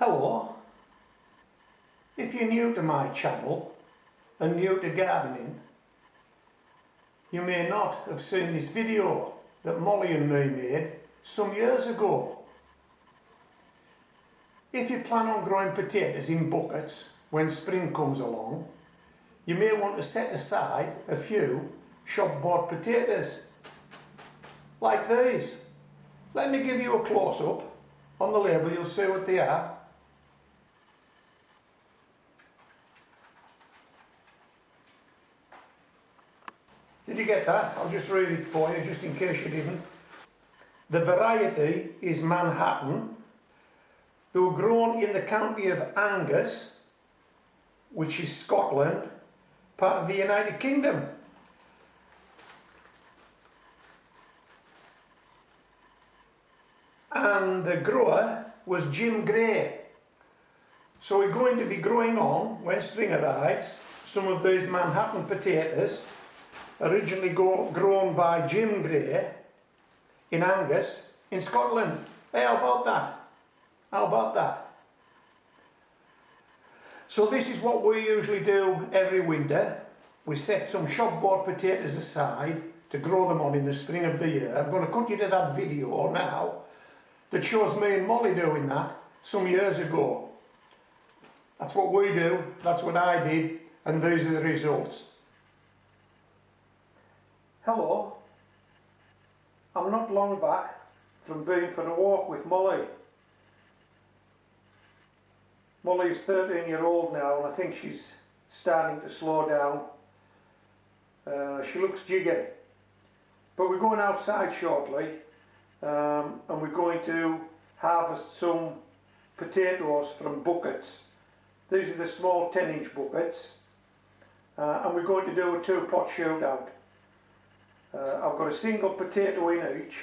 Hello, if you're new to my channel and new to gardening, you may not have seen this video that Molly and me made some years ago. If you plan on growing potatoes in buckets when spring comes along, you may want to set aside a few shop-bought potatoes, like these. Let me give you a close-up. On the label you'll see what they are. Did you get that? I'll just read it for you, just in case you didn't. The variety is Manhattan. They were grown in the county of Angus, which is Scotland, part of the United Kingdom. And the grower was Jim Gray. So we're going to be growing on, when spring arrives, some of these Manhattan potatoes, originally grown by Jim Gray in Angus in Scotland. Hey, how about that? How about that? So this is what we usually do every winter. We set some shop-bought potatoes aside to grow them on in the spring of the year. I'm going to cut you to that video now that shows me and Molly doing that some years ago. That's what we do, that's what I did, and these are the results. Hello, I'm not long back from being for a walk with Molly. Molly's 13-year-old now, and I think she's starting to slow down. She looks jiggered. But we're going outside shortly, and we're going to harvest some potatoes from buckets. These are the small 10-inch buckets, and we're going to do a 2-pot shootout. I've got a single potato in each.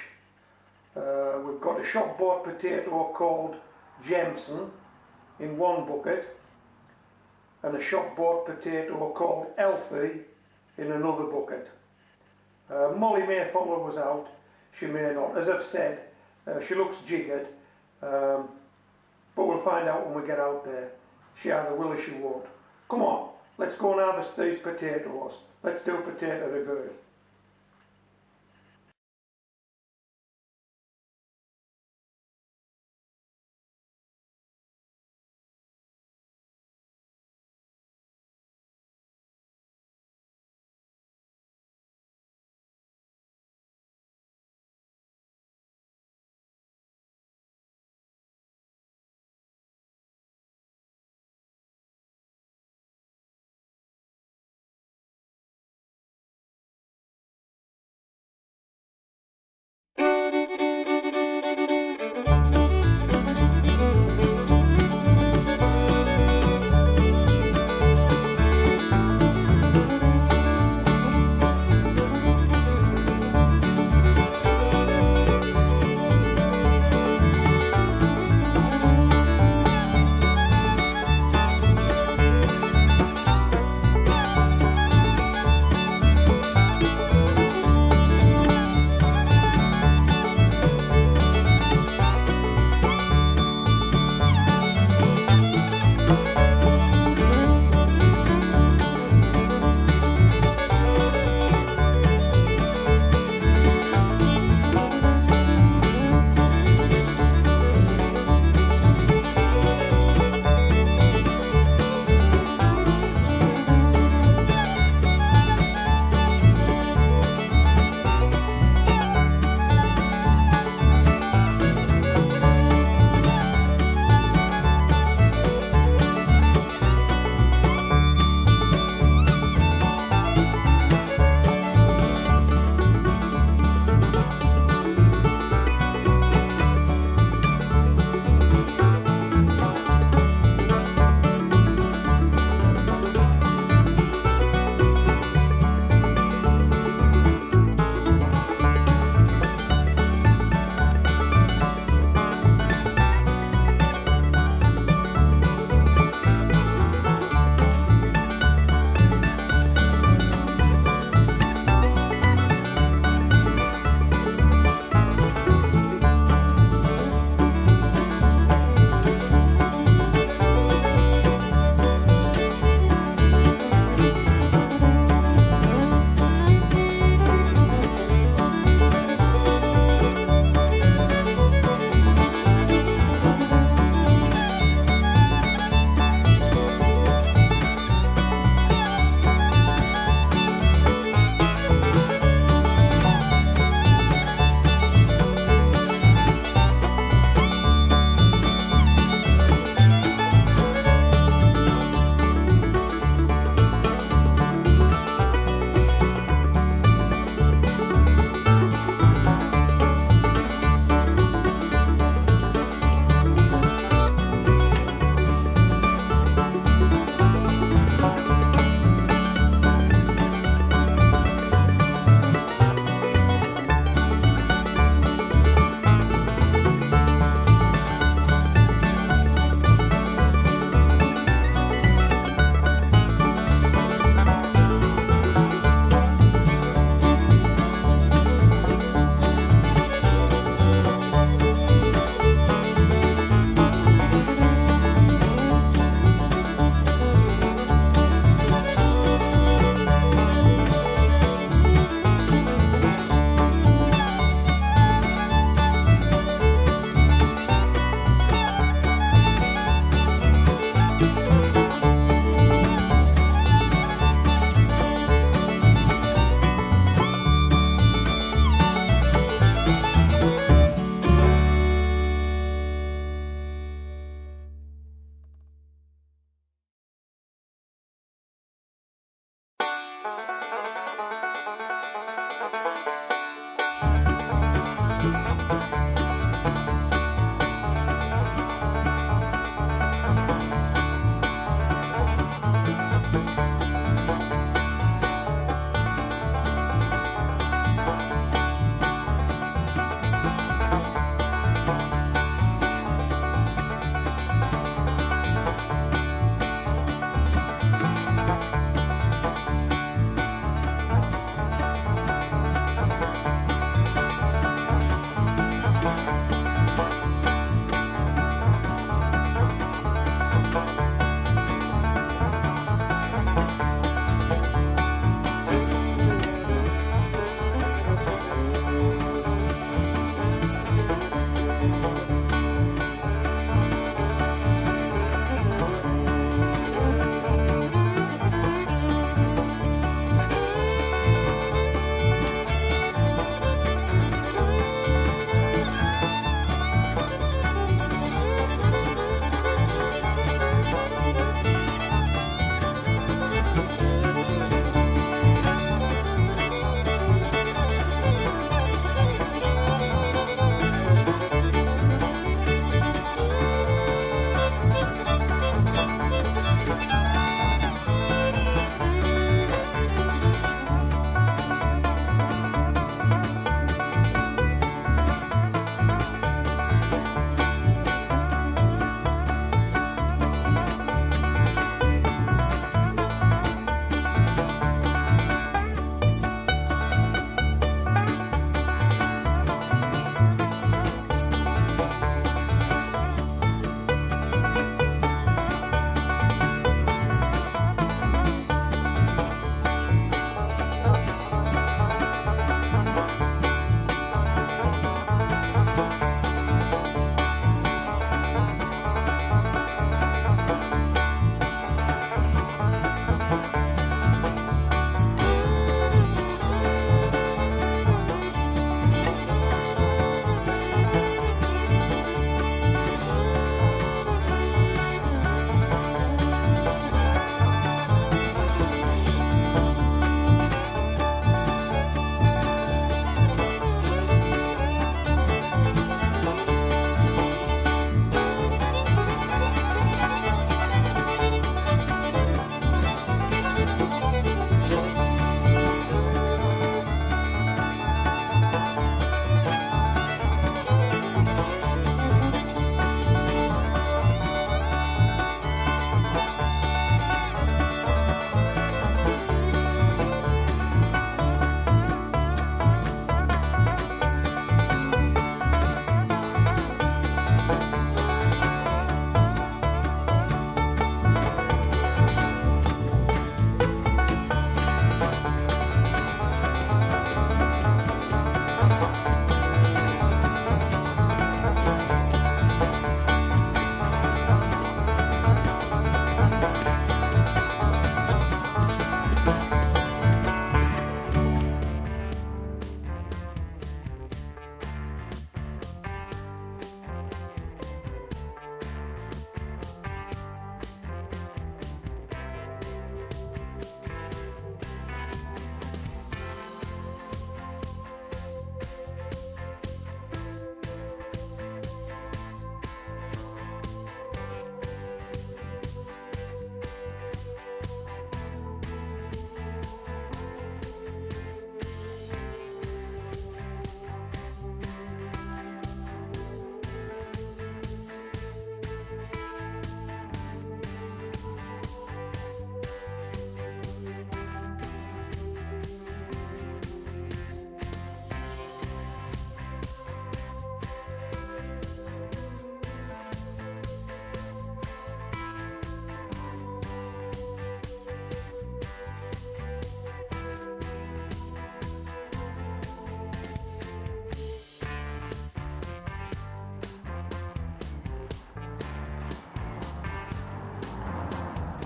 We've got a shop-bought potato called Jameson in one bucket, and a shop-bought potato called Elfie in another bucket. Molly may follow us out, she may not. As I've said, she looks jiggered, but we'll find out when we get out there. She either will or she won't. Come on, let's go and harvest these potatoes. Let's do a potato review.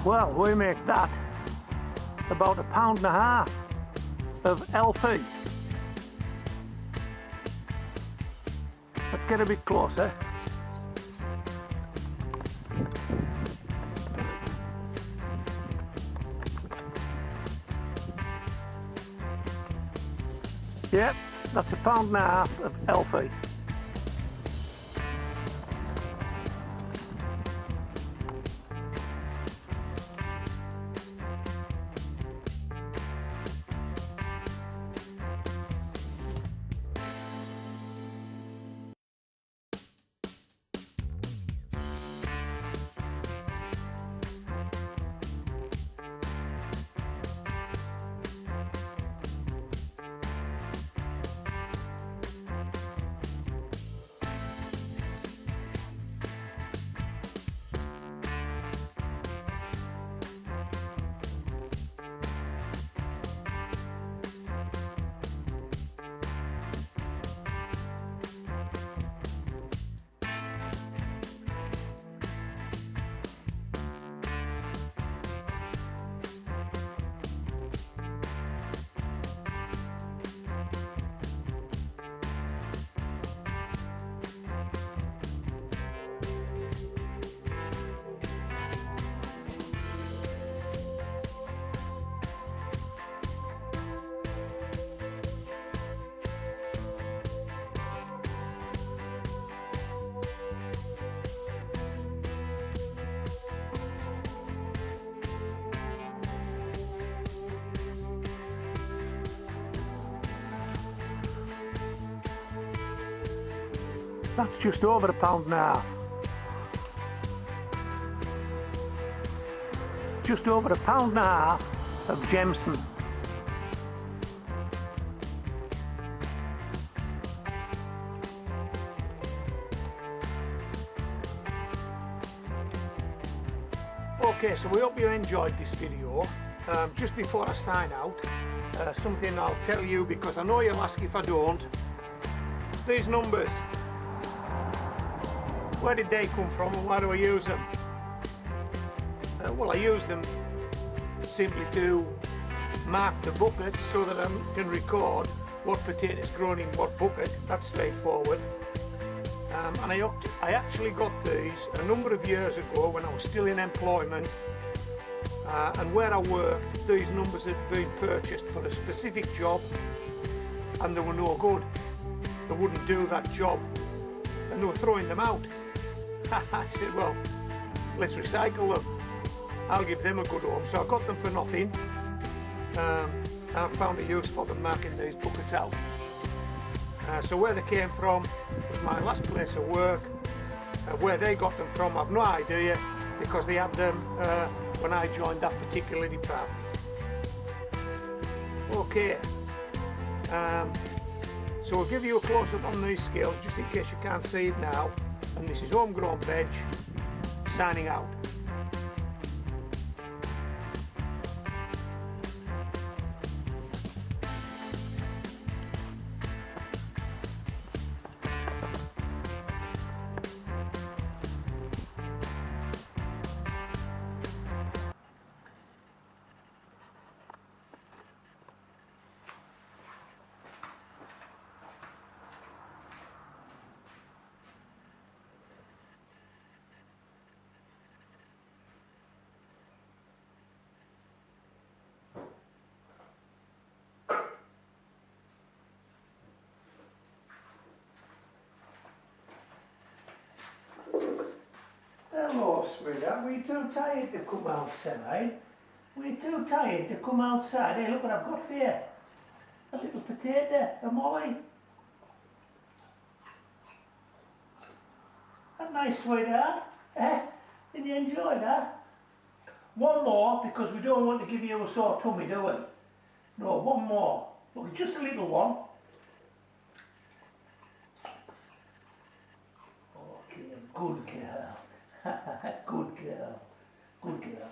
Well, we make that about £1.50 of LP. Let's get a bit closer. Yep, that's £1.50 of LP. That's just over £1.50. Just over £1.50 of Gemson. Okay, so we hope you enjoyed this video. Just before I sign out, something I'll tell you, because I know you'll ask if I don't. These numbers, where did they come from and why do I use them? Well, I use them simply to mark the buckets so that I can record what potatoes grown in what bucket. That's straightforward. And I actually got these a number of years ago when I was still in employment, and where I worked, these numbers had been purchased for a specific job and they were no good. They wouldn't do that job and they were throwing them out. I said, well, let's recycle them. I'll give them a good home. So I got them for nothing. I found a use for them marking these buckets out. So where they came from was my last place of work. Where they got them from, I've no idea, because they had them when I joined that particular department. Okay, so we'll give you a close-up on these scales just in case you can't see it now. And this is Homegrown Veg signing out. Hello, sweetheart. Were you too tired to come outside? Were you too tired to come outside? Hey, look what I've got for you. A little potato, a molly. That nice, sweetheart. Eh? Did you enjoy that? One more, because we don't want to give you a sore tummy, do we? No, one more. Look, just a little one. Okay, good girl. Good girl. Good girl.